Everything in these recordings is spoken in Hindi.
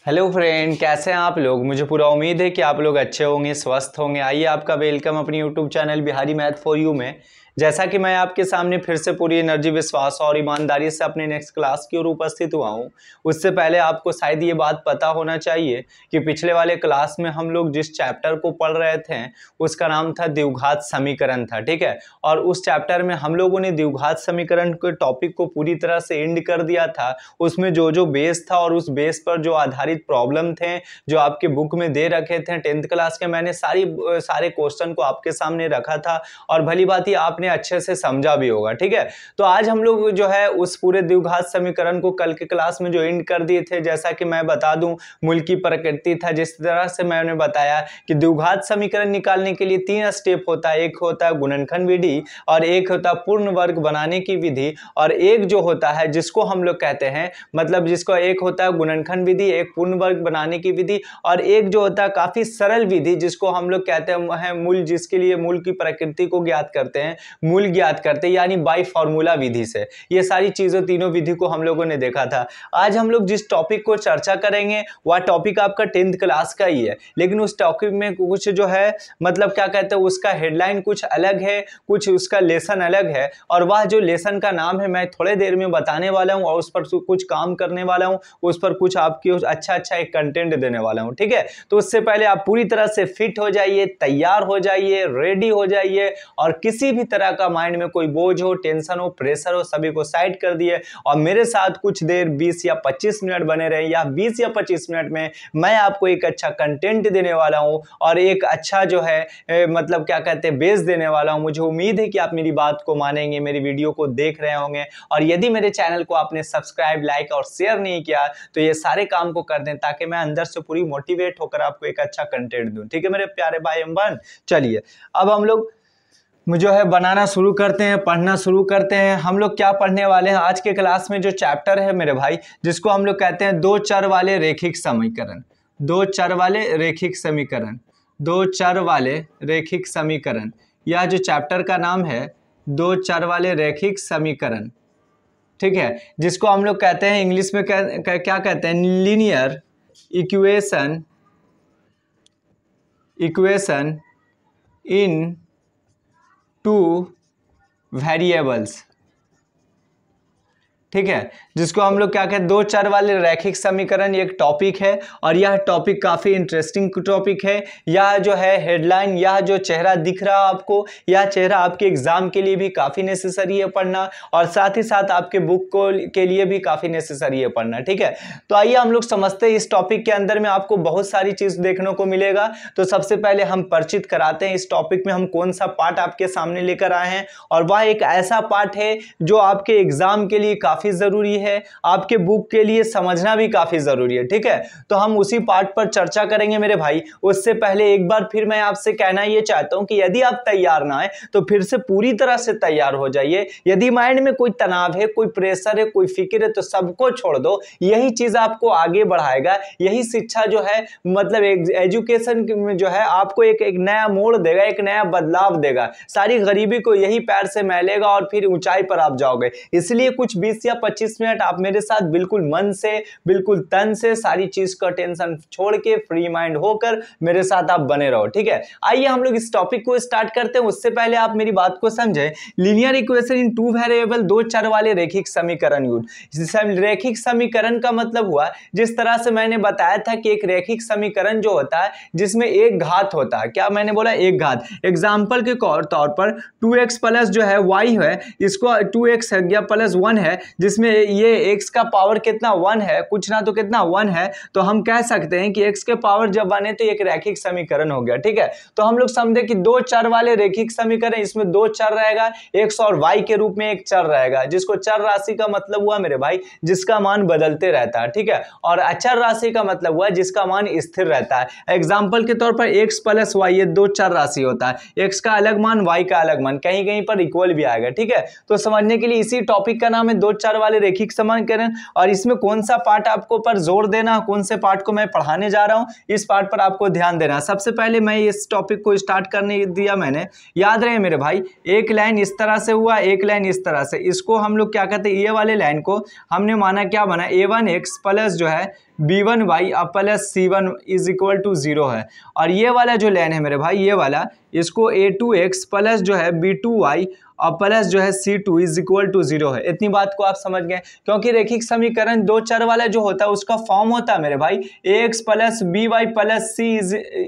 हेलो फ्रेंड, कैसे हैं आप लोग। मुझे पूरा उम्मीद है कि आप लोग अच्छे होंगे, स्वस्थ होंगे। आइए आपका वेलकम अपनी YouTube channel Bihari math for you में। जैसा कि मैं आपके सामने फिर से पूरी एनर्जी, विश्वास और ईमानदारी से अपने नेक्स्ट क्लास की ओर उपस्थित हुआ हूँ। उससे पहले आपको शायद ये बात पता होना चाहिए कि पिछले वाले क्लास में हम लोग जिस चैप्टर को पढ़ रहे थे उसका नाम था द्विघात समीकरण था, ठीक है। और उस चैप्टर में हम लोगों ने द्विघात समीकरण के टॉपिक को पूरी तरह से एंड कर दिया था। उसमें जो जो बेस था और उस बेस पर जो आधारित प्रॉब्लम थे जो आपके बुक में दे रखे थे 10th क्लास के, मैंने सारे क्वेश्चन को आपके सामने रखा था और भली बात ही आपने अच्छे से समझा भी होगा, ठीक है। तो आज हम लोग जो है उस पूरे द्विघात समीकरण को कल के क्लास में जो एंड कर दिए थे, जैसा कि मैं बता दूं मूल की प्रकृति था। जिस तरह से मैंने बताया कि द्विघात समीकरण निकालने के लिए 3 स्टेप होता है। एक होता है गुणनखंड विधि, और एक होता है पूर्ण वर्ग बनाने की विधि, और एक जो होता है जिसको हम लोग कहते हैं, मतलब जिसको एक होता है गुणनखंड विधि, एक पूर्ण वर्ग बनाने की विधि, और एक जो होता है काफी सरल विधि जिसको हम लोग कहते हैं मूल, जिसके लिए मूल की प्रकृति को ज्ञात करते हैं, मूल ज्ञात करते हैं, यानी बाई फॉर्मूला विधि से। ये सारी चीजों, तीनों विधि को हम लोगों ने देखा था। आज हम लोग जिस टॉपिक को चर्चा करेंगे वह टॉपिक आपका 10th क्लास का ही है, लेकिन उस टॉपिक में कुछ जो है मतलब क्या कहते हैं, उसका हेडलाइन कुछ अलग है, कुछ उसका लेसन अलग है, और वह जो लेसन का नाम है मैं थोड़े देर में बताने वाला हूं और उस पर कुछ काम करने वाला हूं, उस पर कुछ आपकी अच्छा एक कंटेंट देने वाला हूं, ठीक है। तो उससे पहले आप पूरी तरह से फिट हो जाइए, तैयार हो जाइए, रेडी हो जाइए, और किसी भी तरह का माइंड में कोई बोझ हो, टेंशन हो, प्रेशर हो, सभी को साइड कर दिए और मेरे साथ कुछ देर 20 या 25 मिनट बने रहे। या 20 या 25 मिनट में मैं आपको एक अच्छा कंटेंट देने वाला हूं और एक अच्छा जो है मतलब क्या कहते हैं बेस देने वाला हूं। मुझे उम्मीद है कि आप मेरी बात को मानेंगे, मेरी वीडियो को देख रहे होंगे, और यदि मेरे चैनल को आपने सब्सक्राइब, लाइक और शेयर नहीं किया तो ये सारे काम को कर दें, ताकि मैं अंदर से पूरी मोटिवेट होकर आपको एक अच्छा कंटेंट दूं, ठीक है मेरे प्यारे भाई एवं बहन। चलिए अब हम लोग जो है बनाना शुरू करते हैं, पढ़ना शुरू करते हैं। हम लोग क्या पढ़ने वाले हैं आज के क्लास में, जो चैप्टर है मेरे भाई, जिसको हम लोग कहते हैं दो चर वाले रैखिक समीकरण। दो चर वाले रैखिक समीकरण, दो चर वाले रैखिक समीकरण, यह जो चैप्टर का नाम है दो चर वाले रैखिक समीकरण, ठीक है, जिसको हम लोग कहते हैं इंग्लिश में क्या कहते हैं, linear equation in two variables, ठीक है, जिसको हम लोग क्या कहते हैं दो चर वाले रैखिक समीकरण। एक टॉपिक है और यह टॉपिक काफी इंटरेस्टिंग टॉपिक है। यह जो है हेडलाइन, यह जो चेहरा दिख रहा है आपको, यह चेहरा आपके एग्जाम के लिए भी काफी नेसेसरी है पढ़ना, और साथ ही साथ आपके बुक को के लिए भी काफी नेसेसरी है पढ़ना, ठीक है। तो आइए हम लोग समझते हैं, इस टॉपिक के अंदर में आपको बहुत सारी चीज देखने को मिलेगा। तो सबसे पहले हम परिचित कराते हैं इस टॉपिक में हम कौन सा पार्ट आपके सामने लेकर आए हैं, और वह एक ऐसा पार्ट है जो आपके एग्जाम के लिए काफी जरूरी है, आपके बुक के लिए समझना भी काफी जरूरी है, ठीक है। तो हम उसी पार्ट पर चर्चा करेंगे मेरे भाई। उससे पहले एक बार फिर मैं आपसे कहना ये चाहता हूं कि यदि आप तैयार ना है तो फिर से पूरी तरह से तैयार हो जाइए। यदि माइंड में कोई तनाव है, कोई प्रेशर है, कोई फिक्र है, तो सबको छोड़ दो। यही चीज आपको आगे बढ़ाएगा, यही शिक्षा जो है मतलब एजुकेशन में जो है आपको एक नया मोड़ देगा, एक नया बदलाव देगा। सारी गरीबी को यही पैर से मैलेगा और फिर ऊंचाई पर आप जाओगे। इसलिए कुछ 20 या 25 मिनट आप मेरे साथ बिल्कुल मन से, बिल्कुल तन से, सारी चीज का टेंशन छोड़ के फ्री माइंड होकर मेरे साथ आप बने रहो, ठीक है। आइए हम लोग इस टॉपिक को स्टार्ट करते हैं। उससे पहले आप मेरी बात को समझें। Linear equation in two variable, दो चर वाले रैखिक समीकरण यूज। रैखिक समीकरण का मतलब हुआ, जिस तरह से मैंने बताया था कि एक रैखिक समीकरण जो होता है जिसमें एक घात होता है। क्या मैंने बोला, एक घात। एग्जाम्पल के तौर पर 2x प्लस जो है y है, इसको 2x है या प्लस 1 है, जिसमें ये x का पावर कितना 1 है, कुछ ना तो कितना 1 है, तो हम कह सकते हैं कि x के पावर जब 1 है तो एक रैखिक समीकरण हो गया, ठीक है। तो हम लोग समझे कि दो चर वाले रैखिक समीकरण, इसमें दो चर रहेगा, x और y के रूप में एक चर रहेगा, जिसको चर राशि का मतलब हुआ मेरे भाई जिसका मान बदलते रहता है, ठीक है, और अचर राशि का मतलब हुआ जिसका मान स्थिर रहता है। एग्जाम्पल के तौर पर x प्लस y, ये दो चर राशि होता है, x का अलग मान, y का अलग मान, कहीं कहीं पर इक्वल भी आएगा, ठीक है। तो समझने के लिए इसी टॉपिक का नाम है दो चर वाले रेखिक समीकरण, और इसमें कौन सा पार्ट आपको पर जोर देना, कौन से पार्ट को मैं पढ़ाने जा रहा हूं, इस पार्ट पर आपको ध्यान देना। सबसे पहले मैं इस टॉपिक को स्टार्ट करने दिया मैंने, याद रहे मेरे भाई, एक लाइन इस तरह से हुआ, एक लाइन इस तरह से, इसको हम लोग क्या कहते हैं, ये वाले लाइन को हमने माना क्या बना, a1x प्लस जो है b1y अब plus c1 is equal to 0 है। और ये वाला जो लाइन है मेरे भाई, ये वाला, इसको a2x प्लस जो है b2y और प्लस जो है c2 इज इक्वल टू 0 है। इतनी बात को आप समझ गए, क्योंकि रेखिक समीकरण दो चर वाला जो होता है उसका फॉर्म होता है मेरे भाई ax plus by plus c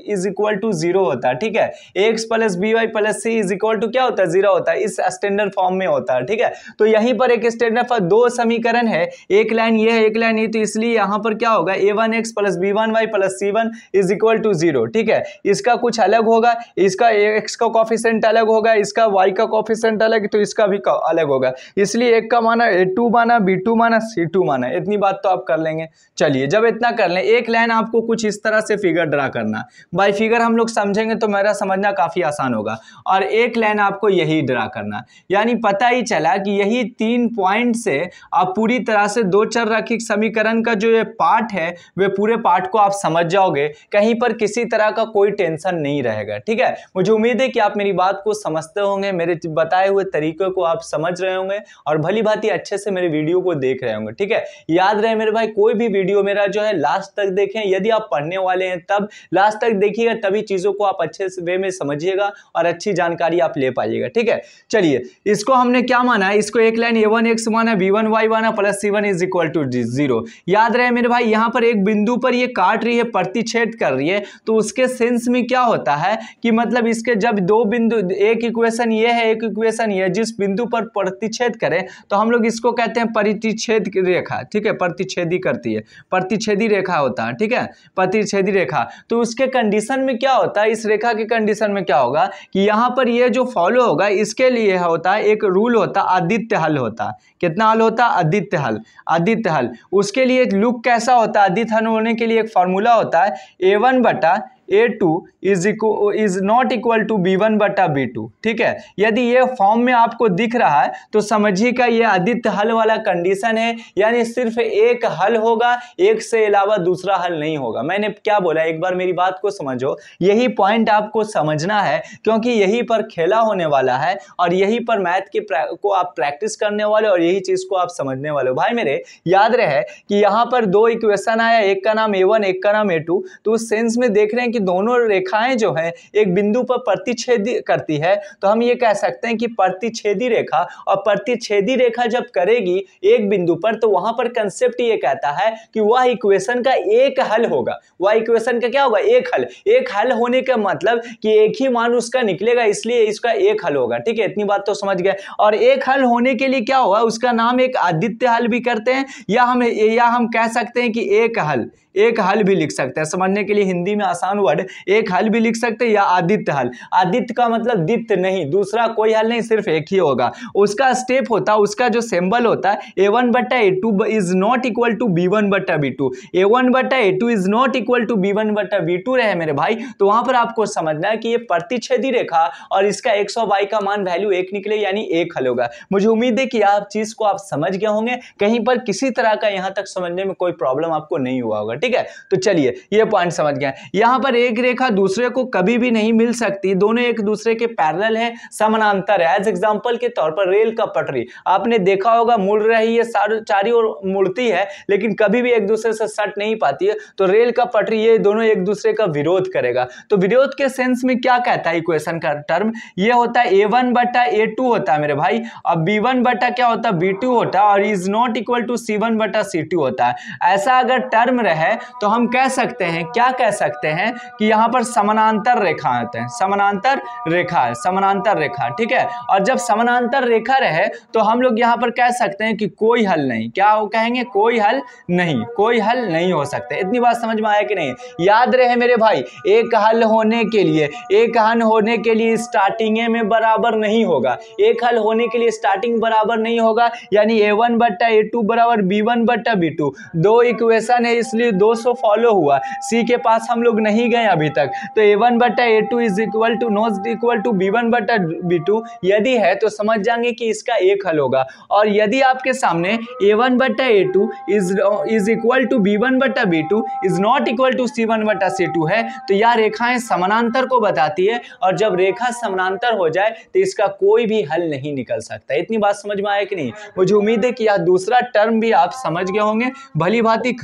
is equal to 0 होता है। ठीक है, ax plus by plus c is equal to क्या होता है, 0 होता है, इस स्टैंडर्ड फॉर्म में होता है। ठीक है, तो यहीं पर एक स्टैंडर्ड फॉर्म, दो समीकरण है, एक लाइन ये है, एक लाइन ये, तो इसलिए यहाँ पर क्या होगा, a1x plus b1y plus c1 is equal to 0। ठीक है, इसका कुछ अलग होगा, इसका x का कोफिशिएंट अलग होगा, इसका y का कोफिशिएंट अलग, तो इसका भी अलग होगा, इसलिए एक का माना a2 माना, b2 माना, c2 माना। इतनी बात तो आप कर लेंगे। चलिए, जब इतना कर लें, एक लाइन आपको कुछ इस तरह से फिगर ड्रा करना, बाय फिगर हम लोग समझेंगे तो मेरा समझना काफी आसान होगा, और एक लाइन आपको यही ड्रा करना, यानी पता ही चला कि यही 3 पॉइंट से आप पूरी तरह से दो चर रैखिक समीकरण का जो ये पार्ट है वे पूरे पार्ट को आप समझ जाओगे, कहीं पर किसी तरह का कोई टेंशन नहीं रहेगा। ठीक है, मुझे उम्मीद है कि आप मेरी बात को समझते होंगे, मेरे बताए हुए तरीके को आप समझ रहे होंगे और भली भांति अच्छे से मेरे वीडियो को देख रहे होंगे। ठीक है, याद रहे मेरे भाई, कोई भी वीडियो मेरा जो है लास्ट तक देखें, यदि आप पढ़ने वाले हैं तब लास्ट तक देखिएगा, तभी चीजों को आप अच्छे से वे में समझिएगा और अच्छी जानकारी आप ले पाइएगा। ठीक है, चलिए, इसको हमने क्या माना है, इसको एक लाइन a1x माना, b1y माना, plus c1 is equal to 0। याद रहे मेरे भाई, यहां पर एक बिंदु पर ये काट रही है, प्रतिच्छेद कर रही है, तो उसके सेंस में क्या होता है कि मतलब इसके जब दो बिंदु, एक इक्वेशन ये है, एक इक्वेशन ये, जिस बिंदु पर प्रतिच्छेद करें तो हम लोग इसको कहते हैं प्रतिच्छेद रेखा। ठीक है, प्रतिच्छेदी करती है, प्रतिच्छेदी रेखा होता है। ठीक है, प्रतिच्छेदी रेखा, तो उसके कंडीशन में क्या होता है, इस रेखा के कंडीशन में क्या होगा कि यहां पर ये जो फॉलो होगा, इसके लिए होता है एक रूल होता है, आदित्य हल होता है। कितना हल होता है, आदित्य हल, आदित्य हल। उसके लिए लुक कैसा होता है, आदित्य हल होने के लिए एक फॉर्मूला होता है, a1 बटा a2 is not equal to b1 बटा b2। ठीक है, यदि ये फॉर्म में आपको दिख रहा है तो समझिए का ये आदित्य हल वाला कंडीशन है, यानी सिर्फ एक हल होगा, एक से अलावा दूसरा हल नहीं होगा। मैंने क्या बोला, एक बार मेरी बात को समझो, यही पॉइंट आपको समझना है, क्योंकि यही पर खेला होने वाला है और यही पर मैथ के को आप प्रैक्टिस करने वाले और यही चीज को आप समझने वाले हो। भाई मेरे, याद रहे कि यहाँ पर दो इक्वेशन आया, एक का नाम a1, एक का नाम a2, तो उस सेंस में देख रहे हैं कि दोनों रेखाएं जो हैं एक बिंदु पर प्रतिच्छेद करती है, तो हम ये कह सकते हैं कि प्रतिच्छेदी रेखा, और प्रतिच्छेदी रेखा जब करेगी एक बिंदु पर, तो वहां पर कंसेप्ट ये कहता है कि वह इक्वेशन का एक हल होगा। वह इक्वेशन का क्या होगा, एक हल। एक हल होने का मतलब कि एक ही मान उसका निकलेगा, इसलिए इसका एक हल होगा। ठीक है, इतनी बात तो समझ गए। और एक हल होने के लिए क्या होगा, उसका नाम एक आदित्य हल भी करते हैं, या हम कह सकते हैं कि एक हल, एक हल भी लिख सकते हैं, समझने के लिए हिंदी में आसान वर्ड, एक हल भी लिख सकते हैं या आदित्य हल। आदित्य का मतलब द्वितीय नहीं, दूसरा कोई हल नहीं, सिर्फ एक ही होगा। उसका स्टेप होता है, उसका जो सिंबल होता है, a1 बटा a2 is not equal to b1 बटा b2। a1 बटा a2 is not equal to b1 बटा b2 रहे मेरे भाई, तो वहां पर आपको समझना है कि ये प्रतिच्छेदी रेखा और इसका x और y का मान वैल्यू एक निकले, यानी एक हल होगा। मुझे उम्मीद है कि आप चीज को आप समझ गए होंगे, कहीं पर किसी तरह का यहां तक समझने में कोई प्रॉब्लम आपको नहीं हुआ होगा। ठीक है, तो चलिए, ये पॉइंट समझ गए। यहां पर एक रेखा दूसरे को कभी भी नहीं मिल सकती, दोनों एक दूसरे के पैरेलल है, समानांतर है। एज एग्जांपल के तौर पर रेल का पटरी आपने देखा होगा, मुड़ रही है, चारों ओर मुड़ती है, लेकिन कभी भी एक दूसरे से सट नहीं पाती है, तो रेल का पटरी, ये दोनों एक दूसरे का विरोध करेगा। तो विरोध के सेंस में क्या कहता है इक्वेशन का टर्म, ये होता है a1 बटा a2 होता है मेरे भाई, और b1 बटा क्या होता है, b2 होता है, और is not equal to c1 बटा c2 होता है। ऐसा अगर टर्म रहे तो हम कह सकते हैं, क्या कह सकते हैं कि यहां पर समानांतर रेखा होते हैं, समानांतर रेखा है, समानांतर रेखा। ठीक है, और जब समानांतर रेखा रहे तो हम लोग यहां पर कह सकते हैं कि कोई हल नहीं, क्या वो कहेंगे, कोई हल नहीं, कोई हल नहीं हो सकते। इतनी बात समझ में आया कि नहीं? याद रहे मेरे भाई, एक हल होने के लिए, एक हल होने के लिए स्टार्टिंग में बराबर नहीं होगा, एक हल होने के लिए स्टार्टिंग बराबर नहीं होगा, यानी a1 बट्टा a2 बराबर b1 बट्टा b2। दो इक्वेशन है, इसलिए 200 फॉलो हुआ, सी के पास हम लोग नहीं गए अभी तक, तो a1/a2 is equal to not equal to b1/b2 यदि है तो समझ जाएंगे कि इसका एक हल होगा। और यदि आपके सामने a1/a2 is equal to b1/b2 is not equal to c1/c2 है तो यह रेखाएं समानांतर को बताती है, और जब रेखा समानांतर हो जाए तो इसका कोई भी हल नहीं निकल सकता। इतनी बात समझ में आया कि नहीं? मुझे उम्मीद है कि यह दूसरा टर्म भी आप समझ गए होंगे भली भांति,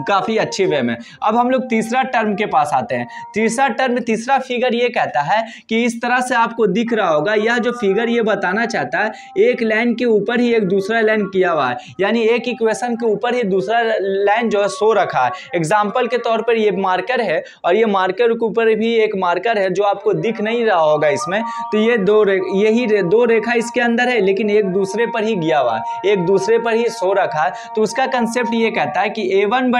काफी अच्छी वे में। अब हम लोग तीसरा टर्म के पास आते हैं। तीसरा फिगर ये कहता है कि इस तरह से आपको दिख रहा होगा, यह जो फिगर ये बताना चाहता है एक लाइन के ऊपर ही एक दूसरा लाइन किया हुआ है, यानी एक इक्वेशन के ऊपर ही दूसरा लाइन जो है सो रखा है। एग्जाम्पल के तौर पर ये मार्कर है और ये मार्कर के ऊपर भी एक मार्कर है जो आपको दिख नहीं रहा होगा इसमें, तो ये दो रेखा इसके अंदर है लेकिन एक दूसरे पर ही गया हुआ है, एक दूसरे पर ही सो रखा है। तो उसका कंसेप्ट ये कहता है कि a1/a2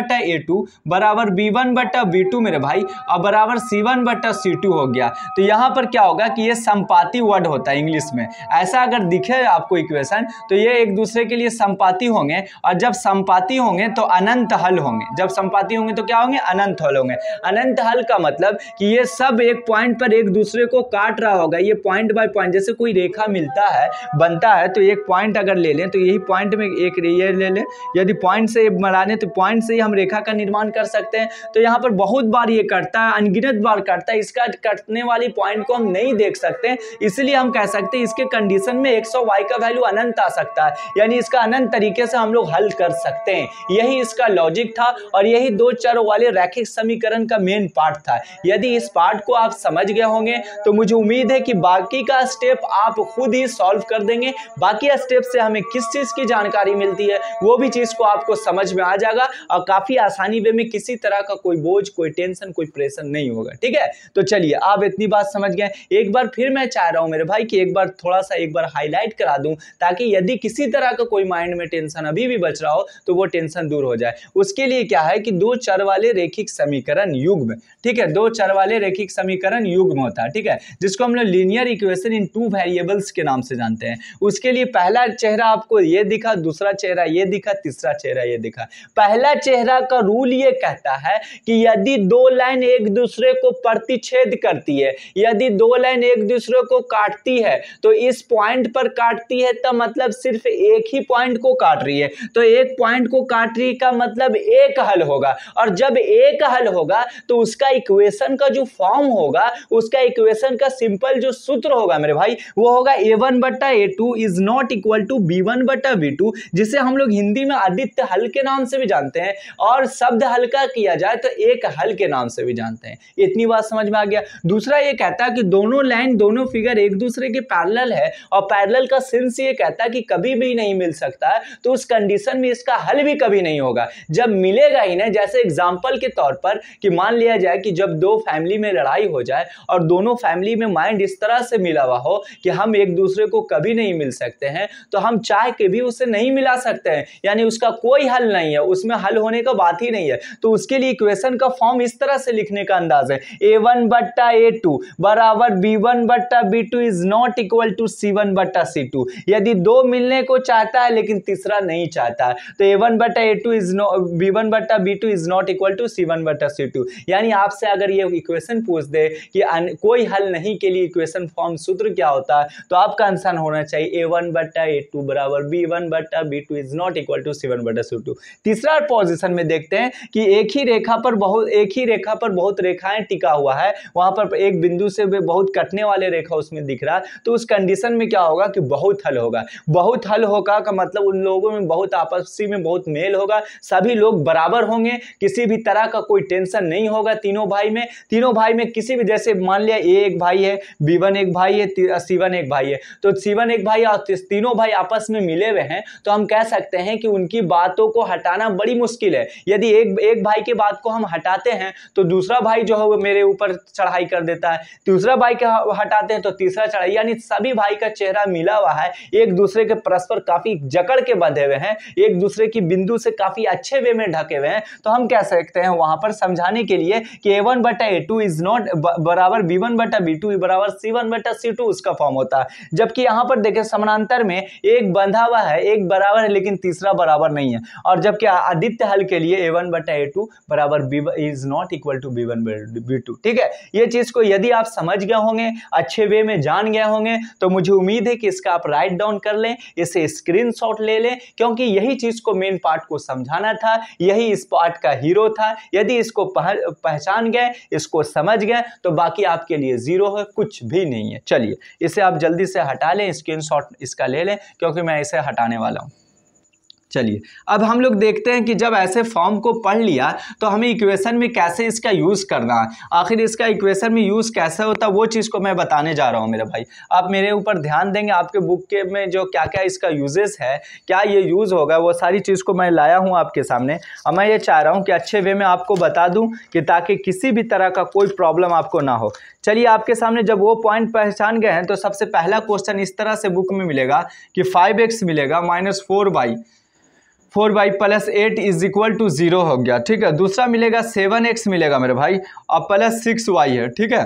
बराबर b1/b2 मेरे भाई और बराबर c1/c2 हो गया। तो यहाँ पर क्या होगा कि ये संपाती वर्ड होता है इंग्लिश में। ऐसा अगर दिखे आपको इक्वेशन तो ये एक दूसरे के लिए संपाती होंगे, और जब संपाती होंगे तो अनंत हल होंगे। जब संपाती होंगे तो क्या होंगे? अनंत हल होंगे। अनंत हल का मतलब कि ये सब एक पॉइंट पर एक दूसरे को काट रहा होगा। ये पॉइंट बाय पॉइंट, जैसे कोई रेखा मिलता है बनता है तो एक पॉइंट अगर ले लें तो यही पॉइंट में एक ये ले लें, यदि पॉइंट से बनाने तो पॉइंट से ही हम रेखा का निर्माण कर सकते हैं। तो यहाँ पर बहुत बार ये कटता है, अनगिनत बार कटता है, इसका कटने वाली पॉइंट को हम नहीं देख सकते, इसलिए हम कह सकते हैं इसके कंडीशन में 100y का वैल्यू अनंत आ सकता है, यानी इसका अनंत तरीके से हम लोग हल कर सकते हैं। यही इसका लॉजिक था और यही दो चर वाले रैखिक समीकरण का मेन पार्ट था। यदि इस पार्ट को आप समझ गए होंगे तो मुझे उम्मीद है कि बाकी का स्टेप आप खुद ही सॉल्व कर देंगे। बाकी स्टेप से हमें किस चीज की जानकारी मिलती है वो भी चीज को आपको समझ में आ जाएगा और काफी आसानी वे में किसी तरह का कोई बोझ, कोई टेंशन, कोई प्रेशर नहीं होगा। ठीक है, तो चलिए आप इतनी बात समझ गए। एक बार फिर मैं चाह रहा हूं मेरे भाई कि एक बार थोड़ा सा एक बार हाईलाइट करा दूं ताकि यदि किसी तरह का कोई माइंड में टेंशन अभी भी बच रहा हो तो वो टेंशन दूर हो जाए। उसके लिए क्या है कि दो चर वाले रेखिक समीकरण युग्म, ठीक है, दो चर वाले रेखिक समीकरण युग्म होता है, ठीक है, जिसको हम लोग linear equation in two variables के नाम से जानते हैं। उसके लिए पहला चेहरा आपको ये दिखा, दूसरा चेहरा ये दिखा, तीसरा चेहरा ये दिखा। पहला चेहरा का रूल ये कहता है कि यदि दो लाइन एक दूसरे को प्रतिच्छेद करती है, यदि दो लाइन एक दूसरे को काटती है तो इस पॉइंट पर काटती है तो मतलब सिर्फ एक ही पॉइंट को काट रही है, तो एक पॉइंट को काट रही का मतलब एक हल होगा, और जब एक हल होगा तो उसका इक्वेशन का जो फॉर्म होगा, उसका इक्वेशन का सिंपल जो सूत्र होगा मेरे भाई वो होगा a1/a2 is not equal to b1/b2, जिसे हम लोग हिंदी में आदित्य हल के नाम से भी जानते हैं और शब्द हल्का किया जाए तो एक हल के नाम से भी जानते हैं। इतनी बात समझ में आ गया। दूसरा ये कहता है कि दोनों लाइन, दोनों फिगर एक दूसरे के पैरेलल है और पैरेलल का सेंस ये कहता है कि कभी भी नहीं मिल सकता है, तो उस कंडीशन में इसका हल भी कभी नहीं होगा। जब मिलेगा ही ना, जैसे एग्जांपल के तौर पर कि मान लिया जाए कि जब दो फैमिली में लड़ाई हो जाए और दोनों फैमिली में माइंड इस तरह से मिला हुआ हो कि हम एक दूसरे को कभी नहीं मिल सकते हैं, तो हम चाह के भी उसे नहीं मिला सकते हैं, यानी उसका कोई हल नहीं है, उसमें हल होने का बात ही नहीं है। तो उसके लिए इक्वेशन का फॉर्म इस तरह से लिखने का अंदाज है a1/a2 बराबर b1/b2 is not equal to c1/c2। यदि दो मिलने को चाहता है लेकिन तीसरा नहीं चाहता तो a1/a2 is b1/b2 is not equal to c1/c2। यानी आपसे अगर ये इक्वेशन पूछ दे कि कोई हल नहीं के लिए इक्वेशन फॉर्म सूत्र क्या होता है तो आपका आंसर होना चाहिए a1/a2 बराबर b1/b2 is not equal to c1/c2। तीसरा पोजीशन में देखते हैं कि एक ही रेखा पर बहुत रेखाएं टिका हुआ है, वहां पर एक बिंदु से बहुत कटने वाले रेखा उसमें दिख रहा है, तो उस कंडीशन में क्या होगा कि बहुत हल होगा। बहुत हल होगा का मतलब उन लोगों में बहुत आपसी में बहुत मेल होगा, सभी लोग बराबर होंगे, किसी भी तरह का कोई टेंशन नहीं होगा। तीनों भाई में किसी भी, जैसे मान लिया a एक भाई है, b1 एक भाई है, c1 एक भाई है, तो c1 एक भाई और तीनों भाई आपस में मिले हुए हैं, तो हम कह सकते हैं कि उनकी बातों को हटाना बड़ी मुश्किल है। यदि एक भाई की बात को हम हटाते हैं तो दूसरा भाई जो है वो मेरे ऊपर चढ़ाई कर देता है, दूसरा भाई का हटाते हैं तो तीसरा चढ़ाई, यानी सभी भाई का चेहरा मिला हुआ है, एक दूसरे के परस्पर काफी जकड़ के बंधे हुए हैं, एक दूसरे की बिंदु से काफी अच्छे वे में ढके हुए हैं। तो हम कह सकते हैं वहां पर समझाने के लिए कि a1/a2 इज नॉट बराबर b1/b2 बराबर c1/c2 उसका फॉर्म होता है। जबकि यहां पर देखिए समानांतर में एक बंधा हुआ है, एक बराबर है लेकिन तीसरा बराबर नहीं है, और जबकि आदित्य हल के लिए a1 बटा a2 बराबर is not equal to b1 b2। ठीक है, ये चीज को यदि आप समझ गए होंगे, अच्छे वे में जान गए होंगे, तो मुझे उम्मीद है कि इसका आप राइट डाउन कर लें, इसे स्क्रीनशॉट ले लें, क्योंकि यही चीज को मेन पार्ट को समझाना था, यही इस पार्ट का हीरो था। यदि इसको पहचान गए, इसको समझ गए, तो बाकी आपके लिए जीरो है, कुछ भी नहीं है। चलिए इसे आप जल्दी से हटा लें, स्क्रीनशॉट इसका ले लें, क्योंकि मैं इसे हटाने वाला हूं। चलिए अब हम लोग देखते हैं कि जब ऐसे फॉर्म को पढ़ लिया तो हमें इक्वेशन में कैसे इसका यूज़ करना है, आखिर इसका इक्वेशन में यूज़ कैसे होता है, वो चीज़ को मैं बताने जा रहा हूँ मेरे भाई। आप मेरे ऊपर ध्यान देंगे, आपके बुक के में जो क्या क्या इसका यूजेस है, क्या ये यूज़ होगा, वो सारी चीज़ को मैं लाया हूँ आपके सामने। अब मैं ये चाह रहा हूँ कि अच्छे वे में आपको बता दूँ कि ताकि किसी भी तरह का कोई प्रॉब्लम आपको ना हो। चलिए आपके सामने जब वो पॉइंट पहचान गए हैं तो सबसे पहला क्वेश्चन इस तरह से बुक में मिलेगा कि 5x मिलेगा minus 4y plus 8 is equal to 0 हो गया। ठीक है, दूसरा मिलेगा 7x मिलेगा मेरे भाई और प्लस 6y है। ठीक है,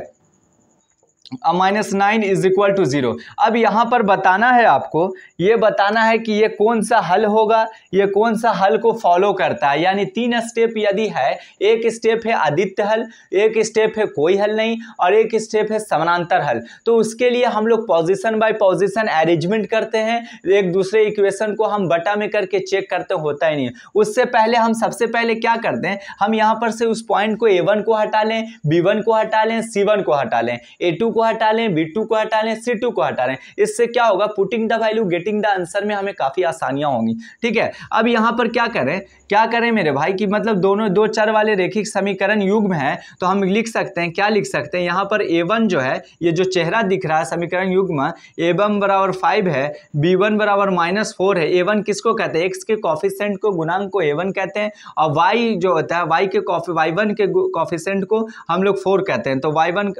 माइनस 9 इज इक्वल टू 0। अब यहाँ पर बताना है आपको, ये बताना है कि ये कौन सा हल होगा, ये कौन सा हल को फॉलो करता है। यानी 3 स्टेप यदि है, एक स्टेप है आदित्य हल, एक स्टेप है कोई हल नहीं, और एक स्टेप है समानांतर हल। तो उसके लिए हम लोग पोजीशन बाय पोजीशन अरेंजमेंट करते हैं, एक दूसरे इक्वेशन को हम बटा में करके चेक करते, होता ही नहीं है। उससे पहले हम सबसे पहले क्या करते हैं, हम यहाँ पर से उस पॉइंट को a1 को हटा लें, b1 को हटा लें, c1 को हटा लें, a2 को हटा लें, b2 को हटा लें, c2 को हटा लें। इससे क्या होगा, putting the value getting the answer में हमें काफी आसानियां होंगी। ठीक है, अब यहां पर क्या करें मेरे भाई कि मतलब दोनों दो चर वाले रेखिक समीकरण युग्म है, तो हम लिख सकते हैं, क्या लिख सकते हैं, यहां पर a1 जो है, ये जो चेहरा दिख रहा है समीकरण युग्म, a1 बराबर 5 है, b1 बराबर माइनस 4 है। a1 किसको कहते हैं, x के कॉफिशिएंट को, गुणांक को a1 कहते हैं, और y जो होता है y y1 के कॉफिशिएंट को हम लोग 4 कहते हैं। तो y1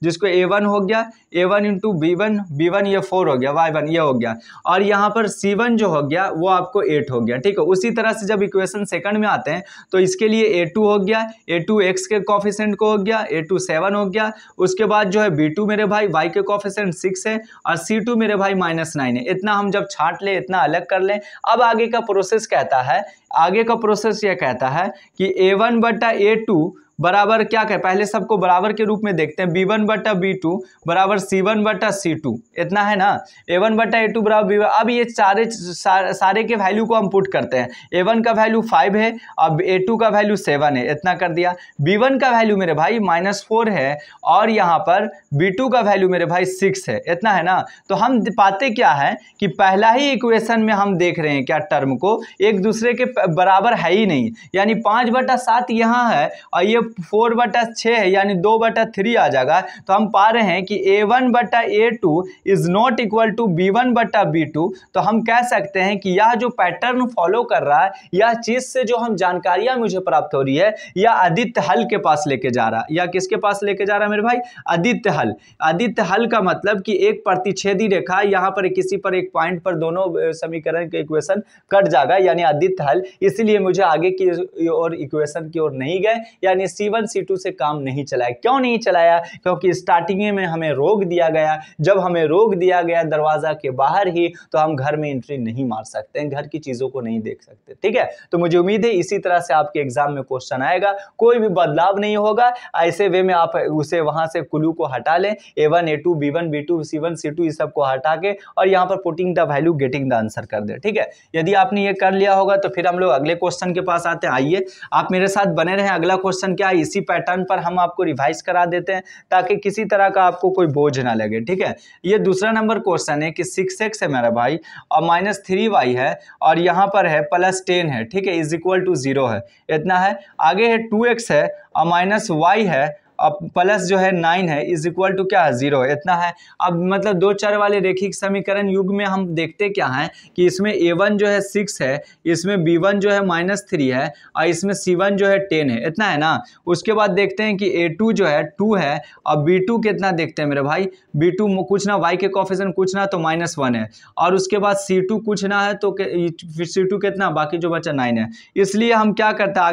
जिसको a1 हो गया, a1 इंटू b1 ये 4 हो गया, y1 ये हो गया, और यहाँ पर c1 जो हो गया वो आपको 8 हो गया। ठीक है, उसी तरह से जब इक्वेशन सेकंड में आते हैं तो इसके लिए a2 हो गया, a2 x के कॉफिशिएंट को हो गया, a2 7 हो गया। उसके बाद जो है b2 मेरे भाई y के कॉफिशिएंट 6 है, और c2 मेरे भाई माइनस 9 है। इतना हम जब छांट ले, इतना अलग कर लें। अब आगे का प्रोसेस कहता है, आगे का प्रोसेस ये कहता है कि a1 बटा a2 बराबर क्या कहे, पहले सबको बराबर के रूप में देखते हैं, b1 बटा b2 बराबर c1 बटा c2, इतना है ना, a1 बटा a2 बराबर b1। अब ये सारे के वैल्यू को हम पुट करते हैं, a1 का वैल्यू 5 है, अब a2 का वैल्यू 7 है, इतना कर दिया। b1 का वैल्यू मेरे भाई -4 है, और यहाँ पर b2 का वैल्यू मेरे भाई 6 है, इतना है ना। तो हम पाते क्या है कि पहला ही इक्वेशन में हम देख रहे हैं क्या, टर्म को एक दूसरे के बराबर है ही नहीं, यानी 5 बटा 7 यहाँ है, और ये 4 बटा 6 है, यानी 2 बटा 3 आ जाएगा। तो हम पा रहे हैं कि a1 बटा a2 is not equal to b1 बटा b2। तो हम कह सकते हैं कि यह जो पैटर्न फॉलो कर रहा है, यह चीज से जो हम जानकारियां मुझे प्राप्त हो रही है, यह आदित्य हल के पास लेके जा रहा है। या किसके पास लेके जा रहा है मेरे भाई, आदित्य हल। आदित्य हल का मतलब कि एक प्रतिच्छेदी रेखा, यहाँ पर किसी पर एक पॉइंट पर दोनों समीकरण के इक्वेशन कट जाएगा, यानी आदित्य हल। इसलिए मुझे आगे की ओर इक्वेशन की ओर नहीं गए, यानी C1 C2 से काम नहीं चलाया। क्यों नहीं चलाया, क्योंकि स्टार्टिंग में हमें रोक दिया गया। जब हमें रोक दिया गया दरवाजा के बाहर ही, तो हम घर में एंट्री नहीं मार सकते हैं, घर की चीजों को नहीं देख सकते। ठीक है, तो मुझे उम्मीद है इसी तरह से आपके एग्जाम में क्वेश्चन आएगा, कोई भी बदलाव नहीं होगा। ऐसे वे में आप उसे वहां से क्लू को हटा लें, a1 a2 b1 b2 c1 c2 इस सब को हटा के, और यहाँ पर putting the value getting the answer कर दे। ठीक है, यदि आपने ये कर लिया होगा तो फिर हम लोग अगले क्वेश्चन के पास आते हैं। आइए आप मेरे साथ बने रहें। अगला क्वेश्चन क्या है, इसी पैटर्न पर हम आपको रिवाइज करा देते हैं, ताकि किसी तरह का आपको कोई बोझ ना लगे। ठीक है, ये दूसरा नंबर क्वेश्चन है कि 6x है मेरा भाई, और -3y है, और यहाँ पर है +10 है। ठीक है, इज इक्वल टू 0 है, इतना है। आगे है 2x है, और -y है, अब प्लस जो है 9 है, इज इक्वल टू क्या है, 0 है, इतना है। अब मतलब दो चर वाले रेखिक समीकरण युग में हम देखते क्या है कि इसमें a1 जो है 6 है, इसमें b1 जो है -3 है, और इसमें c1 जो है 10 है, इतना है ना। उसके बाद देखते हैं कि a2 जो है 2 है, और b2 कितना देखते हैं मेरे भाई, b2 कुछ ना, y के कोएफिशिएंट कुछ ना तो -1 है, और उसके बाद c2 कुछ ना है तो c2 कितना, बाकी जो बचा 9 है। इसलिए हम क्या करते हैं,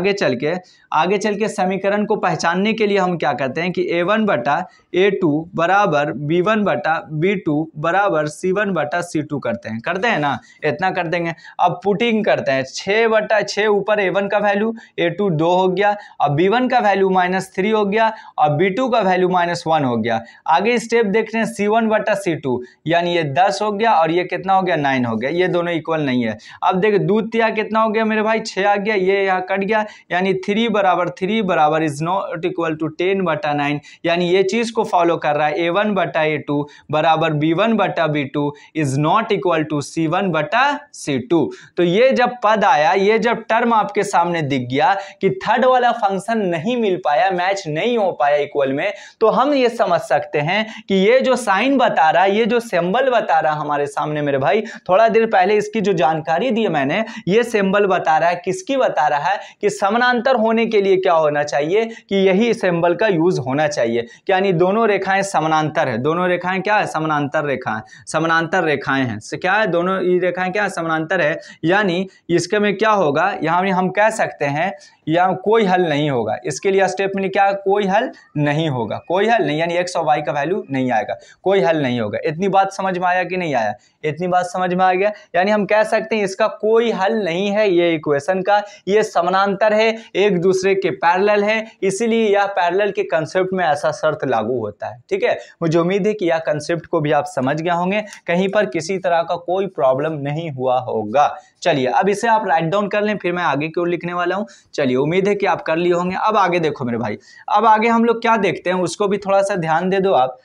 आगे चल के समीकरण को पहचानने के लिए हम क्या करते हैं कि A1 बटा A2 बराबर B1 बटा B2 बराबर C1 बटा C2 करते हैं ना, इतना कर देंगे। अब पुटिंग करते हैं 6 बटा 6 ऊपर A1 का वैल्यू, A2 2 हो गया, अब B1 का वैल्यू -3 हो गया और B2 का वैल्यू -1 हो गया। आगे स्टेप देख रहे हैं C1 बटा C2, यानी ये 10 हो गया और ये कितना हो गया 9 हो गया, ये दोनों इक्वल नहीं है। अब देखिए दूध तिया कितना हो गया मेरे भाई 6 आ गया, ये यहाँ कट गया, यानी 3 बराबर इज नॉट इक्वल टू 10 बटा 9, यानी ये चीज को फॉलो कर रहा है। A1 बटा A2 बराबर B1 बटा B2 is not equal to C1 बटा C2। तो ये जब पद आया, ये जब टर्म आपके सामने दिख गया कि थर्ड वाला फंक्शन नहीं मिल पाया, मैच नहीं हो पाया इक्वल में, तो हम ये समझ सकते हैं कि ये जो साइन बता रहा है, ये जो सिंबल बता रहा है हमारे सामने मेरे भाई, थोड़ा देर पहले इसकी जो जानकारी दी मैंने, ये सिंबल बता रहा है, किसकी बता रहा है कि समानांतर होने के लिए क्या होना चाहिए कि यही सिंबल का यूज होना चाहिए, यानी दोनों रेखाएं समानांतर है। दोनों रेखाएं क्या है? समानांतर रेखाएं, समानांतर रेखाएं हैं। से क्या है? दोनों ये रेखाएं क्या है? समानांतर है, यानी इसके में क्या होगा, यहाँ हम कह सकते हैं या कोई हल नहीं होगा। इसके लिए स्टेप में क्या, कोई हल नहीं होगा, कोई हल नहीं, यानी x और y का वैल्यू नहीं आएगा, कोई हल नहीं होगा। इतनी बात समझ में आया कि नहीं आया? इतनी बात समझ में आ गया, यानी हम कह सकते हैं इसका कोई हल नहीं है ये इक्वेशन का, ये समानांतर है, एक दूसरे के पैरेलल है, इसीलिए यह पैरेलल के कंसेप्ट में ऐसा शर्त लागू होता है। ठीक है, मुझे उम्मीद है कि यह कंसेप्ट को भी आप समझ गए होंगे, कहीं पर किसी तरह का कोई प्रॉब्लम नहीं हुआ होगा। चलिए अब इसे आप राइट डाउन कर लें, फिर मैं आगे की ओर लिखने वाला हूं। चलिए उम्मीद है कि आप कर लिए होंगे। अब आगे देखो मेरे भाई, अब आगे हम लोग क्या देखते हैं उसको भी थोड़ा सा ध्यान दे दो आप।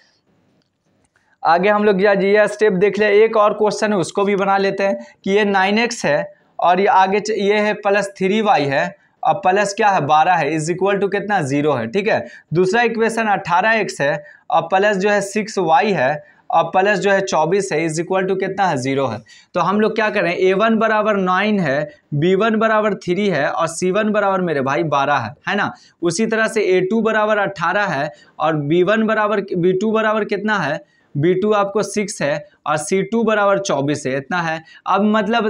आगे हम लोग ये स्टेप देख ले, एक और क्वेश्चन है उसको भी बना लेते हैं कि ये 9x है और ये आगे ये है +3y है और प्लस क्या है 12 है, इज इक्वल टू कितना 0 है। ठीक है, दूसरा इक्वेशन 18x है और प्लस जो है 6y है और प्लस जो है 24 है, इज इक्वल टू कितना है 0 है। तो हम लोग क्या करें, A1 बराबर 9 है, B1 बराबर 3 है और C1 बराबर मेरे भाई 12 है ना। उसी तरह से A2 बराबर 18 है और B2 बराबर कितना है, B2 आपको 6 है और C2 बराबर 24 है, इतना है। अब मतलब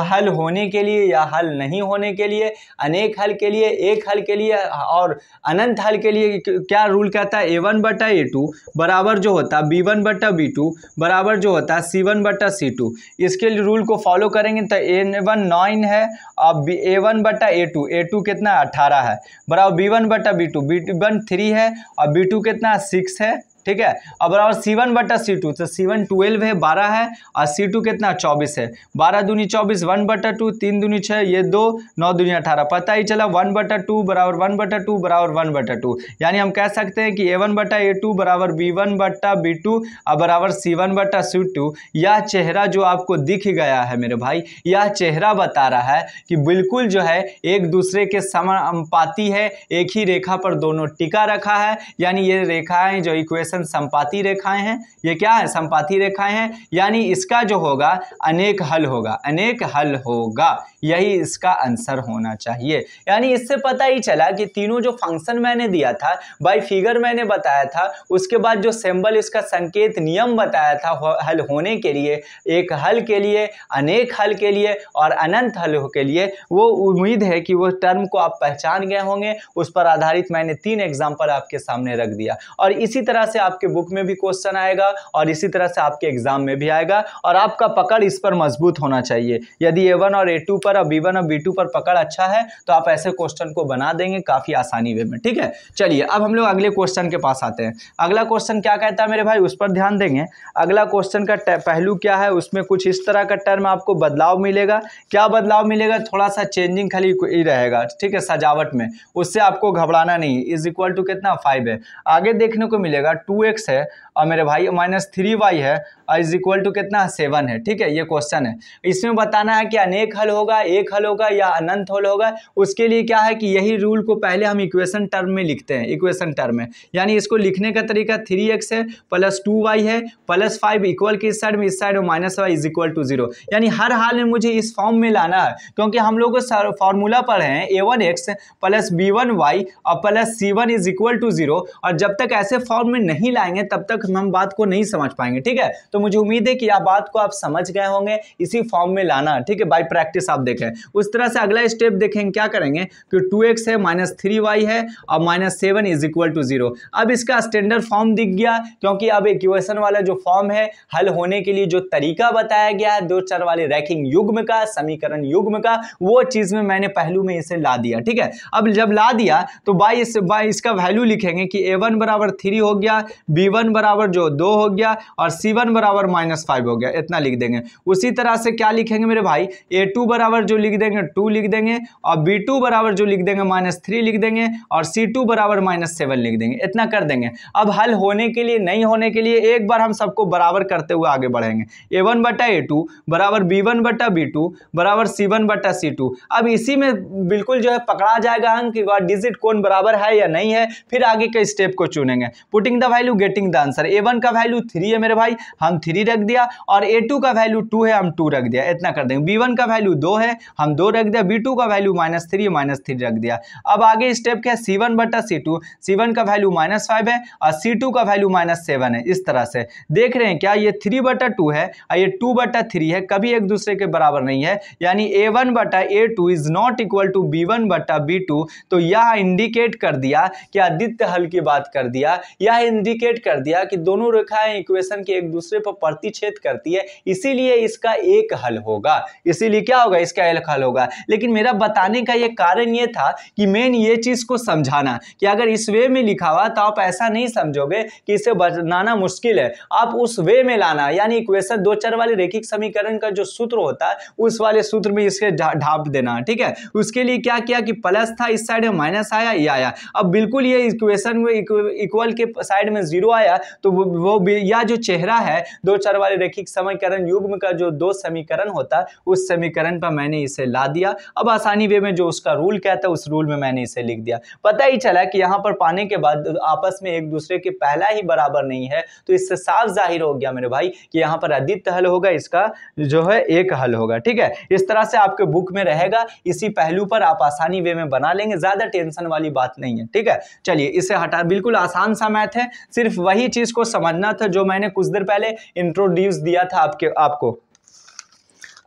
हल होने के लिए या हल नहीं होने के लिए, अनेक हल के लिए, एक हल के लिए और अनंत हल के लिए क्या रूल कहता है, A1 बटा A2 बराबर जो होता है B1 बटा B2 बराबर जो होता है C1 बटा C2। इसके लिए रूल को फॉलो करेंगे तो A1 9 है और A1 बटा A2 कितना 18 है बराबर B1 बटा B1 3 है और B2 कितना 6 है। ठीक है, अब बराबर C1 बटा C2, तो C1 12 है, 12 है और C2 कितना 24 है, 12 दूनी 24, 1 बटा 2, 3 दूनी 6, ये 2, 9 दूनी 18, पता ही चला 1 बटा 2 बराबर 1 बटा 2 बराबर 1 बटा 2, यानी हम कह सकते हैं कि A1 बटा A2 बराबर B1 बटा B2 और बराबर C1 बटा C2। यह चेहरा जो आपको दिख गया है मेरे भाई, यह चेहरा बता रहा है कि बिल्कुल जो है एक दूसरे के समानुपाती है, एक ही रेखा पर दोनों टिका रखा है, यानी ये रेखाएं जो इक्वेशन समपाती रेखाएं हैं, ये क्या है समपाती रेखाएं हैं, यानी इसका जो होगा अनेक हल होगा, अनेक हल होगा, यही इसका आंसर होना चाहिए। यानी इससे पता ही चला कि तीनों जो फंक्शन मैंने दिया था बाय फिगर मैंने बताया था, उसके बाद जो सिंबल इसका संकेत नियम बताया था हल होने के लिए, एक हल के लिए, अनेक हल के लिए और अनंत हल के लिए, वो उम्मीद है कि वो टर्म को आप पहचान गए होंगे। उस पर आधारित मैंने 3 एग्जाम्पल आपके सामने रख दिया और इसी तरह से आपके बुक में भी क्वेश्चन आएगा और इसी तरह से आपके एग्जाम में भी आएगा और आपका पकड़ इस पर मजबूत होना चाहिए। यदि A1 और A2 पर और B1 और B2 पर पकड़ अच्छा है तो आप ऐसे क्वेश्चन को बना देंगे काफी आसानी वे में। ठीक है, चलिए अब हम लोग अगले क्वेश्चन के पास आते हैं। अगला क्वेश्चन क्या कहता है मेरे भाई, उस पर ध्यान देंगे। अगला क्वेश्चन का पहलू क्या है, उसमें कुछ इस तरह का टर्म आपको बदलाव मिलेगा। क्या बदलाव मिलेगा, थोड़ा सा चेंजिंग खाली ही रहेगा। ठीक है, सजावट में, उससे आपको घबराना नहीं। इज इक्वल टू कितना 5 है। आगे देखने को मिलेगा 2x है और मेरे भाई -3y है और इज इक्वल टू कितना 7 है। ठीक है, ये क्वेश्चन है, इसमें बताना है कि अनेक हल होगा, एक हल होगा या अनंत हल होगा। उसके लिए क्या है कि यही रूल को पहले हम इक्वेशन टर्म में लिखते हैं, इक्वेशन टर्म में, यानी इसको लिखने का तरीका 3x है प्लस 2y है प्लस 5 इक्वल की इस साइड में, इस साइड में -y इज इक्वल टू 0, यानी हर हाल में मुझे इस फॉर्म में लाना है, क्योंकि हम लोग फॉर्मूला पढ़े हैं A1x प्लस B1y और plus C1 is equal to 0, और जब तक ऐसे फॉर्म में नहीं लाएंगे तब तक हम बात को नहीं समझ पाएंगे। ठीक है, तो मुझे उम्मीद है कि आप बात को आप समझ गए होंगे, इसी फॉर्म में लाना। ठीक है, बाय प्रैक्टिस आप देखें उस तरह से अगला स्टेप देखेंगे, क्या करेंगे कि 2x है -3y है और -7 इज इक्वल टू 0। अब इसका स्टैंडर्ड फॉर्म दिख गया, क्योंकि अब इक्वेशन वाला जो फॉर्म है हल होने के लिए जो तरीका बताया गया है दो चर वाले रैखिक युग्म का, समीकरण युग्म का, वो चीज में मैंने पहलू में इसे ला दिया। ठीक है, अब जब ला दिया तो बाई इसका वैल्यू लिखेंगे कि a1 बराबर 3 हो गया, b1 बराबर जो 2 हो गया और c1 बराबर -5 हो गया, इतना लिख देंगे। उसी तरह से क्या लिखेंगे मेरे भाई, a2 बराबर जो लिख देंगे 2 लिख देंगे और b2 बराबर जो लिख देंगे -3 लिख देंगे और c2 बराबर -7 लिख देंगे, इतना कर देंगे। अब हल होने के लिए, नहीं होने के लिए एक बार हम सबको बराबर करते हुए आगे बढ़ेंगे। a1 बटा a2 बराबर b1 बटा b2 बराबर c1 बटा c2। अब इसी में बिल्कुल जो है पकड़ा जाएगा अंक कि डिजिट कौन बराबर है या नहीं है, फिर आगे के स्टेप को चुनेंगे। Putting the value getting the answer. a1 का वैल्यू 3 है मेरे भाई, हम 3 रख दिया और a2 का वैल्यू 2 है, हम 2 रख दिया, इतना कर देंगे। b1 का वैल्यू 2 है, हम 2 रख दिया, b2 का वैल्यू -3 रख दिया। अब आगे स्टेप क्या है, c1 बटा c2, c1 का वैल्यू -5 है और c2 का वैल्यू -7 है। इस तरह से देख रहे हैं क्या, ये 3 बटा 2 है और ये 2 बटा 3 है, कभी एक दूसरे के बराबर नहीं है, यानी a1 बटा a2 is not equal to b1 बटा b2। तो यह इंडिकेट कर दिया कि आदित्य हल की बात कर दिया, यह इंडिकेट कर दिया कि दोनों रेखाएं इक्वेशन के एक दूसरे पर प्रतिच्छेद करती है, इसीलिए इसका एक हल होगा। इसीलिए क्या होगा, इसका एक हल होगा। लेकिन मेरा बताने का ये कारण ये था कि मेन ये चीज को समझाना कि अगर इस वे में लिखा हुआ तो आप ऐसा नहीं समझोगे कि इसे बनाना मुश्किल है, आप उस वे में लाना, यानी इक्वेशन दो चर वाले रैखिक समीकरण का जो सूत्र होता है उस वाले सूत्र में इसके ढाप देना। ठीक है, उसके लिए क्या किया कि प्लस था, इस साइड में माइनस आया, ये आया। अब बिल्कुल ये इक्वेशन में इक्वल के साइड में 0 आया तो वो या जो चेहरा है दो चर वाले रैखिक समीकरण युग्म का जो दो समीकरण होता है उस समीकरण पर मैंने इसे ला दिया। अब आसानी वे में जो उसका रूल कहता है उस रूल में मैंने इसे लिख दिया। पता ही चला कि यहाँ पर पाने के बाद आपस में एक दूसरे के पहला ही बराबर नहीं है, तो इससे साफ जाहिर हो गया मेरे भाई कि यहाँ पर आदित्य हल होगा, इसका जो है एक हल होगा। ठीक है, इस तरह से आपके बुक में रहेगा, इसी पहलू पर आप आसानी वे में बना लेंगे, ज्यादा टेंशन वाली बात नहीं है। ठीक है, चलिए इसे हटा, बिल्कुल आसान सा मैथ है, सिर्फ वही चीज को समझना था जो मैंने कुछ देर पहले इंट्रोड्यूस दिया था आपको।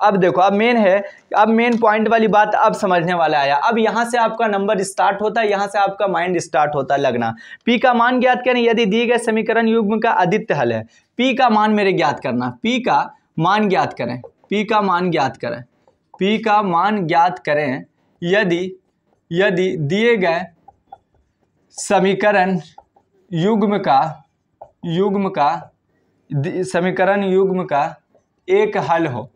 अब देखो, अब मेन है, अब मेन पॉइंट वाली बात अब समझने वाला आया। अब यहां से आपका नंबर स्टार्ट होता है, यहां से आपका माइंड स्टार्ट होता है लगना। पी का मान ज्ञात करें यदि दिए गए समीकरण युग्म का आदित्य हल है। पी का मान मेरे ज्ञात करना, पी का मान ज्ञात करें, पी का मान ज्ञात करें, पी का मान ज्ञात करें यदि दिए गए समीकरण युग्म का समीकरण युग्म का एक हल हो।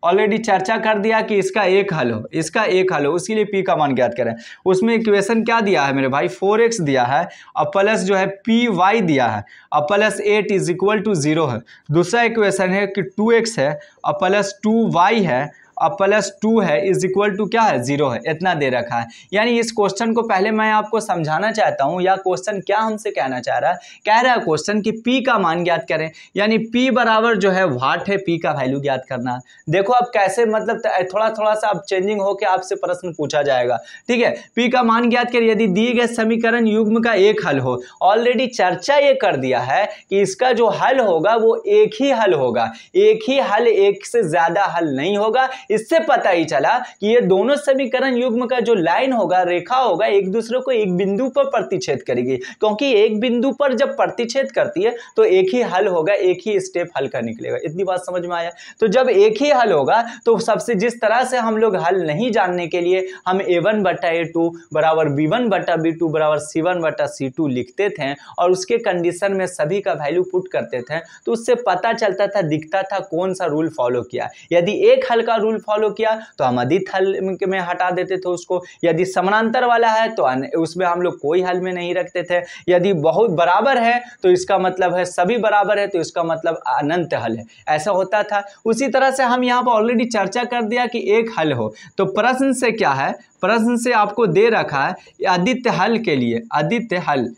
ऑलरेडी चर्चा कर दिया कि इसका एक हल हो, इसका एक हल हो, उसके लिए पी का मान ज्ञात करें। उसमें इक्वेशन क्या दिया है मेरे भाई, 4x दिया है और प्लस जो है py दिया है और प्लस 8 इज इक्वल टू 0 है। दूसरा इक्वेशन है कि 2x है और प्लस 2y है और प्लस 2 है इज इक्वल टू क्या है, 0 है, इतना दे रखा है। यानी इस क्वेश्चन को पहले मैं आपको समझाना चाहता हूं, या क्वेश्चन क्या हमसे कहना चाह रहा है, कह रहा है क्वेश्चन कि p का मान ज्ञात करें, यानी p बराबर जो है वाट है, p का वैल्यू ज्ञात करना। देखो अब कैसे, मतलब थोड़ा सा अब चेंजिंग होकर आपसे प्रश्न पूछा जाएगा। ठीक है, p का मान ज्ञात करें यदि दिए गए समीकरण युग्म का एक हल हो। ऑलरेडी चर्चा ये कर दिया है कि इसका जो हल होगा वो एक ही हल होगा, एक ही हल, एक से ज्यादा हल नहीं होगा। इससे पता ही चला कि ये दोनों समीकरण युग्म का जो लाइन होगा, रेखा होगा, एक दूसरे को एक बिंदु पर प्रतिच्छेद करेगी, क्योंकि एक बिंदु पर जब प्रतिच्छेद करती है तो एक ही हल होगा, एक ही स्टेप हल का निकलेगा। इतनी बात समझ में आया। तो जब एक ही हल होगा तो सबसे जिस तरह से हम लोग हल नहीं जानने के लिए हम a1 बटा a2 बराबर b1 बटा b2 बराबर c1 बटा c2 लिखते थे और उसके कंडीशन में सभी का वैल्यू पुट करते थे, तो उससे पता चलता था, दिखता था कौन सा रूल फॉलो किया। यदि एक हल का रूल फॉलो किया तो हम आदित्य हल में हटा देते थे उसको, यदि समानांतर वाला है तो उसमें हम लोग कोई हल में नहीं रखते थे, यदि बहुत बराबर है तो इसका मतलब है सभी बराबर है तो इसका मतलब अनंत हल है, ऐसा होता था। उसी तरह से हम यहाँ पर ऑलरेडी चर्चा कर दिया कि एक हल हो। तो प्रश्न से क्या है, प्रश्न से आपको दे रखा है आदित्य हल के लिए, आदित्य हल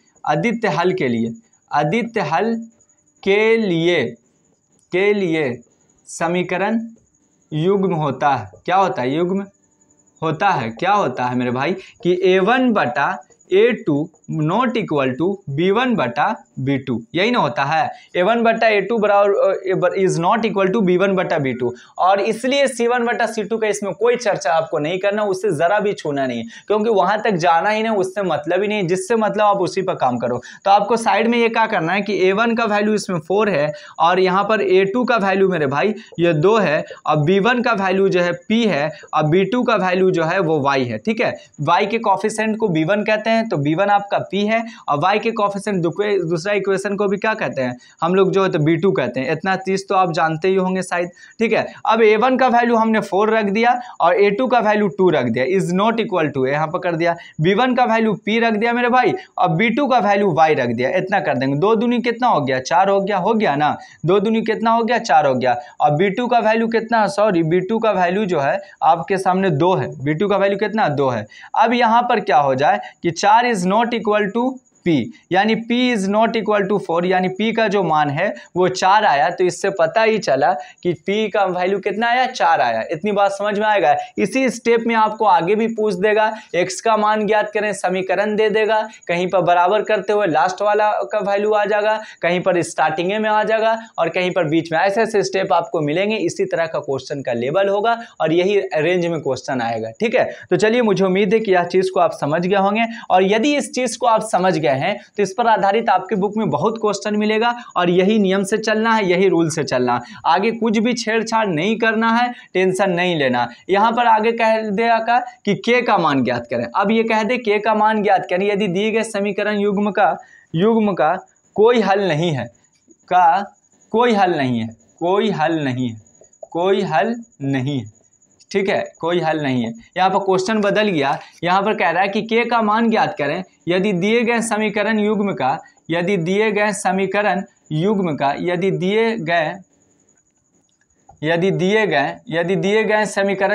के लिए समीकरण युग्म होता है। क्या होता है, युग्म होता है। क्या होता है मेरे भाई कि a1 बटा A2 not equal to B1 बटा B2, यही ना होता है। A1 बटा A2 बराबर is not equal to B1 बटा B2, और इसलिए C1 बटा C2 का इसमें कोई चर्चा आपको नहीं करना, उससे जरा भी छूना नहीं, क्योंकि वहां तक जाना ही नहीं, उससे मतलब ही नहीं, जिससे मतलब आप उसी पर काम करो। तो आपको साइड में ये क्या करना है कि A1 का वैल्यू इसमें 4 है, और यहाँ पर A2 का वैल्यू मेरे भाई ये 2 है, और B1 का वैल्यू जो है P है, और B2 का वैल्यू जो है वो Y है। ठीक है, Y के कोफिशिएंट को B1 कहते हैं, तो B1 आपका P है, और Y के कोफिशिएंट दूसरा इक्वेशन को भी क्या कहते हैं हम लोग जो है तो B2 कहते हैं। इतना चीज तो आप जानते ही होंगे शायद। ठीक है, अब A1 का वैल्यू हमने 4 रख दिया और A2 का वैल्यू 2 रख दिया, इज नॉट इक्वल टू यहाँ पर कर दिया। B1 का वैल्यू P रख दिया मेरे भाई, और B2 का वैल्यू Y रख दिया, इतना कर देंगे। 2 दूनी कितना हो गया, 4 हो गया ना, 2 दूनी कितना हो गया, 4 हो गया। और B2 का वैल्यू कितना, सॉरी B2 का वैल्यू जो है आपके सामने 2 है, B2 का वैल्यू कितना, 2 है। अब यहाँ पर क्या हो जाए कि 4 is not equal to P, यानी P is not equal to 4, यानी P का जो मान है वो 4 आया। तो इससे पता ही चला कि P का वैल्यू कितना आया, 4 आया। इतनी बात समझ में आएगा। इसी स्टेप में आपको आगे भी पूछ देगा, x का मान ज्ञात करें, समीकरण दे देगा, कहीं पर बराबर करते हुए लास्ट वाला का वैल्यू आ जाएगा, कहीं पर स्टार्टिंग में आ जाएगा, और कहीं पर बीच में। ऐसे ऐसे स्टेप आपको मिलेंगे, इसी तरह का क्वेश्चन का लेवल होगा और यही रेंज में क्वेश्चन आएगा। ठीक है, तो चलिए, मुझे उम्मीद है कि यह चीज को आप समझ गए होंगे, और यदि इस चीज को आप समझ गए हैं तो इस पर आधारित आपके बुक में बहुत क्वेश्चन मिलेगा, और यही नियम से चलना है, यही रूल से चलना है। आगे कुछ भी छेड़छाड़ नहीं करना है, टेंशन नहीं लेना। यहां पर आगे कह दिया का कि के का मान ज्ञात करें। अब ये कह दे के का मान ज्ञात करें, यदि दिए गए समीकरण युग्म का कोई हल नहीं है, कोई हल नहीं है। ठीक है, कोई हल नहीं है। यहाँ पर क्वेश्चन बदल गया, यहाँ पर कह रहा है कि के का मान ज्ञात करें यदि दिए गए समीकरण युग्म का समीकरण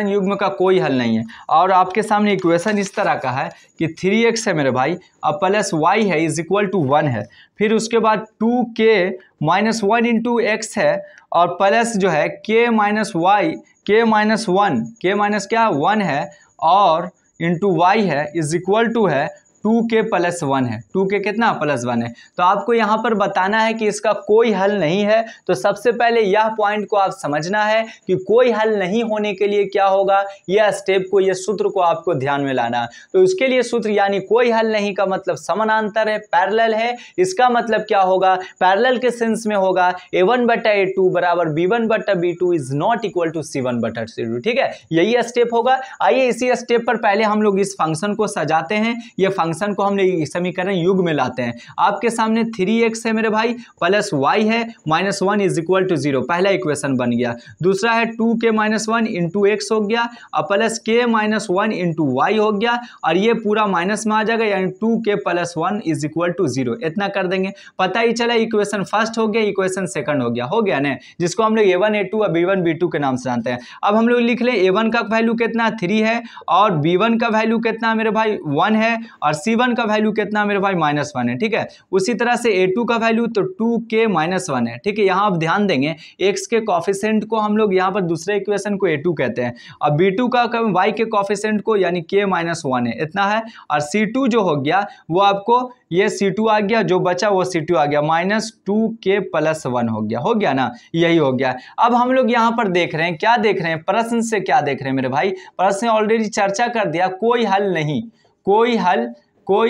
युग्म का कोई हल नहीं है। और आपके सामने इक्वेशन इस तरह का है कि 3x है मेरे भाई, और प्लस y है इज इक्वल टू 1 है, फिर उसके बाद 2k माइनस 1 इंटू एक्स है, और प्लस जो है k माइनस 1 है, और इंटू y है इज इक्वल टू है 2k प्लस 1 है, 2k कितना प्लस 1 है। तो आपको यहाँ पर बताना है कि इसका कोई हल नहीं है। तो सबसे पहले यह पॉइंट को आप समझना है कि कोई हल नहीं होने के लिए क्या होगा, यह स्टेप को, यह सूत्र को आपको ध्यान में लाना। तो उसके लिए सूत्र यानी कोई हल नहीं का मतलब समानांतर है, पैरेलल है। इसका मतलब क्या होगा, पैरेलल के सेंस में होगा A1 बटा A2 बराबर B1 बटा B2 is not equal to C1 बटा C2। ठीक है, यही स्टेप होगा। आइए इसी स्टेप पर पहले हम लोग इस फंक्शन को सजाते हैं। ये फंक्शन को हमने समीकरण युग में लाते हैं। आपके सामने 3x है मेरे भाई, प्लस y है, माइनस 1 इज इक्वल टू 0, पहला इक्वेशन बन गया। दूसरा है 2k माइनस 1 इंटू एक्स हो गया, और plus k minus 1 into Y हो गया, और ये पूरा माइनस में आ जाएगा, यानी 2k plus 1 is equal to 0। इतना कर देंगे, पता ही चला इक्वेशन फर्स्ट हो गया, इक्वेशन सेकंड हो गया ना, जिसको हम लोग A1 A2 और B1 B2 के नाम से जानते हैं। अब हम लोग लिख ले A1 का वैल्यू कितना 3 है, और B1 का वैल्यू कितना मेरे भाई 1 है, और C1 का वैल्यू कितना मेरे भाई -1 है। ठीक है, उसी तरह से A2 का वैल्यू तो 2k माइनस 1 है। ठीक है, यहाँ आप ध्यान देंगे x के कोफिशिएंट को हम लोग यहाँ पर दूसरे इक्वेशन को A2 कहते हैं, और B2 का y के कोफिशिएंट को यानी k माइनस 1 है, इतना है। और C2 जो हो गया वो आपको ये C2 आ गया, जो बचा वो C2 आ गया, -2k प्लस 1 हो गया ना, यही हो गया। अब हम लोग यहाँ पर देख रहे हैं, क्या देख रहे हैं, प्रश्न से क्या देख रहे हैं मेरे भाई, प्रश्न ऑलरेडी चर्चा कर दिया, कोई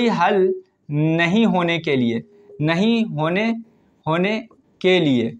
हल नहीं होने के लिए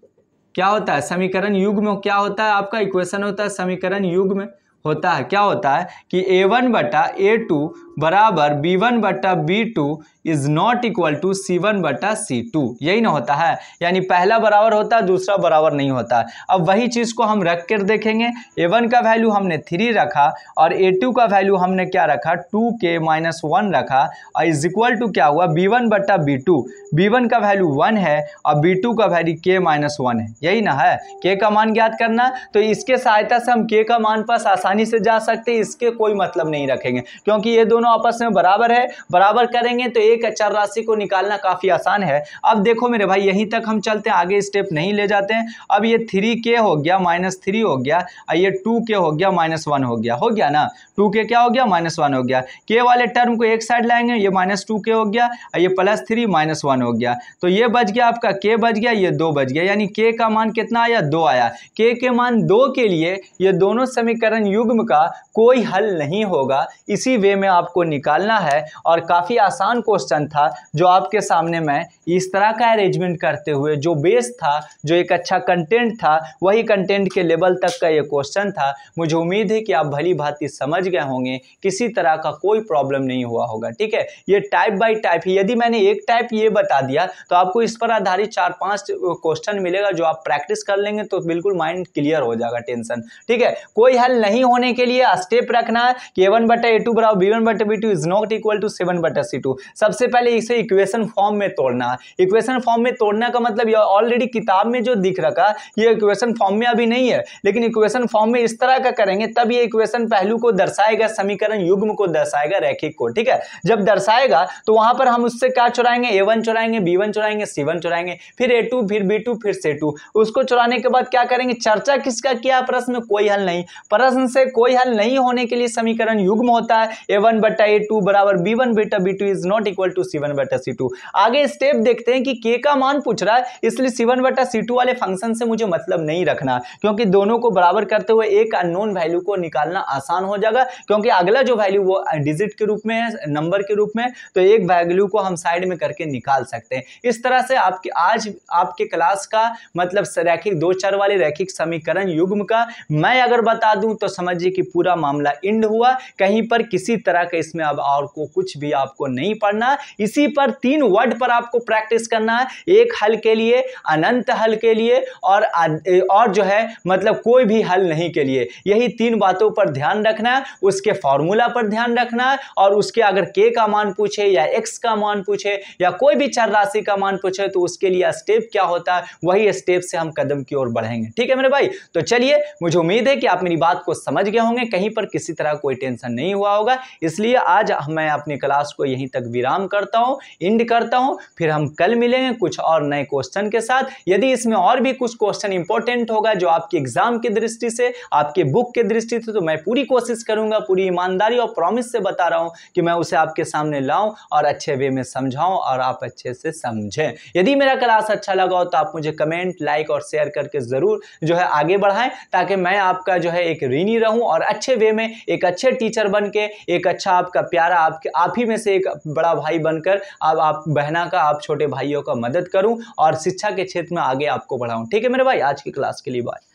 क्या होता है, समीकरण युग्म में क्या होता है, आपका इक्वेशन होता है समीकरण युग्म में होता है, क्या होता है कि A1 बटा A2 बराबर B1 बटा B2 is not equal to C1 बटा C2, यही ना होता है, यानी पहला बराबर होता है, दूसरा बराबर नहीं होता। अब वही चीज को हम रख कर देखेंगे। A1 का वैल्यू हमने 3 रखा, और A2 का वैल्यू हमने क्या रखा 2k माइनस 1 रखा, और इज इक्वल टू क्या हुआ B1 बटा B2, B1 का वैल्यू 1 है और B2 का वैल्यू k माइनस 1 है, यही ना है, k का मान ज्ञात करना। तो इसके सहायता से हम k का मान पास आसानी आसानी से जा सकते हैं, इसके कोई मतलब नहीं रखेंगे, क्योंकि ये दोनों आपस में बराबर है, बराबर करेंगे तो एक अचर राशि को निकालना काफी आसान है। अब देखो मेरे भाई, यहीं तक हम चलते हैं, आगे स्टेप नहीं ले जाते हैं। अब ये 3k हो गया -3 हो गया, और ये 2k हो गया -1 हो गया ना, 2k क्या हो गया -1 हो गया, k वाले टर्म को एक साइड लाएंगे, ये -2k हो गया, और ये +3 -1 हो गया, तो ये बच गया आपका k बच गया, ये 2 बच गया, यानी k का मान कितना आया, 2 आया। k के मान 2 के लिए ये दोनों समीकरण युग्म का कोई हल नहीं होगा, इसी वे में आपको निकालना है। और काफी आसान क्वेश्चन था जो आपके सामने मैं इस तरह का अरेंजमेंट करते हुए, जो बेस था, जो एक अच्छा कंटेंट था, वही कंटेंट के लेवल तक का ये क्वेश्चन था। मुझे उम्मीद है कि आप भली भांति समझ गए होंगे, किसी तरह का कोई प्रॉब्लम नहीं हुआ होगा। ठीक है, ये टाइप बाय टाइप ही, यदि मैंने एक टाइप ये बता दिया तो आपको इस पर आधारित 4-5 क्वेश्चन मिलेगा, जो आप प्रैक्टिस कर लेंगे तो बिल्कुल माइंड क्लियर हो जाएगा, टेंशन। ठीक है, कोई हल नहीं होने के लिए स्टेप रखना है कि a1/a2 बराबर b1/b2 is not equal to 7/c2। सबसे पहले इसे इक्वेशन फॉर्म में तोड़ना है। इक्वेशन फॉर्म में तोड़ने का मतलब ये ऑलरेडी किताब में जो दिख रखा, ये इक्वेशन फॉर्म में अभी नहीं है, लेकिन इक्वेशन फॉर्म में इस तरह का करेंगे तब ये इक्वेशन पहलू को दर्शाएगा, समीकरण युग्म को दर्शाएगा, रैखिक को। ठीक है, जब दर्शाएगा तो वहां पर हम उससे क्या चुराएंगे, a1 चुराएंगे, b1 चुराएंगे, c1 चुराएंगे, फिर a2, फिर b2, फिर c2। उसको चुराने के बाद क्या करेंगे, चर्चा किसका किया, प्रश्न में कोई हल नहीं, प्रश्न से कोई हल नहीं होने के लिए समीकरण युग्म होता है a1/a2 बराबर b1/b2 is not equal to c1/c2। आगे स्टेप देखते हैं कि k का मान पूछ रहा है, इसलिए c1/c2 वाले फंक्शन से मुझे मतलब नहीं रखना, क्योंकि दोनों को बराबर करते हुए एक अननोन वैल्यू को निकालना आसान हो जाएगा, क्योंकि अगला जो वैल्यू वो डिजिट के रूप में है, नंबर के रूप में, तो एक वैल्यू को हम साइड में करके निकाल सकते हैं। इस तरह से आपके आज आपके क्लास का मतलब रैखिक 2 चर वाले रैखिक समीकरण युग्म का मैं अगर बता दूं तो समझिए कि पूरा मामला इंड हुआ। कहीं पर किसी तरह का इसमें अब और को कुछ भी आपको नहीं पढ़ना, इसी पर 3 वर्ड पर आपको प्रैक्टिस करना है, एक हल के लिए, अनंत हल के लिए, और जो है मतलब कोई भी हल नहीं के लिए। यही 3 बातों पर ध्यान रखना है, उसके फॉर्मूला पर ध्यान रखना है, और उसके अगर k का मान पूछे या x का मान पूछे या कोई भी चर राशि का मान पूछे तो उसके लिए स्टेप क्या होता है, वही स्टेप से हम कदम की ओर बढ़ेंगे। ठीक है मेरे भाई, तो चलिए, मुझे उम्मीद है कि आप मेरी बात को समझ गए होंगे, कहीं पर किसी तरह कोई टेंशन नहीं हुआ होगा। इसलिए आज मैं अपनी क्लास को यहीं तक विराम करता हूं, एंड करता हूं, फिर हम कल मिलेंगे कुछ और नए क्वेश्चन के साथ। यदि इसमें और भी कुछ क्वेश्चन इंपॉर्टेंट होगा जो आपके एग्जाम की दृष्टि से, आपके बुक के दृष्टि से, तो मैं पूरी कोशिश करूंगा, पूरी ईमानदारी और प्रॉमिस से बता रहा हूं कि मैं उसे आपके सामने लाऊं और अच्छे वे में समझाऊं और आप अच्छे से समझें। यदि मेरा क्लास अच्छा लगा हो तो आप मुझे कमेंट, लाइक और शेयर करके जरूर जो है आगे बढ़ाएं, ताकि मैं आपका जो है एक ऋणी रहूं और अच्छे वे में एक अच्छे टीचर बन के, एक अच्छा आपका प्यारा, आप ही में से एक बड़ा भाई बनकर आप बहना का, आप छोटे भाइयों का मदद करूं और शिक्षा के क्षेत्र में आगे आपको बढ़ाऊं। ठीक है मेरे भाई, आज की क्लास के लिए बाय।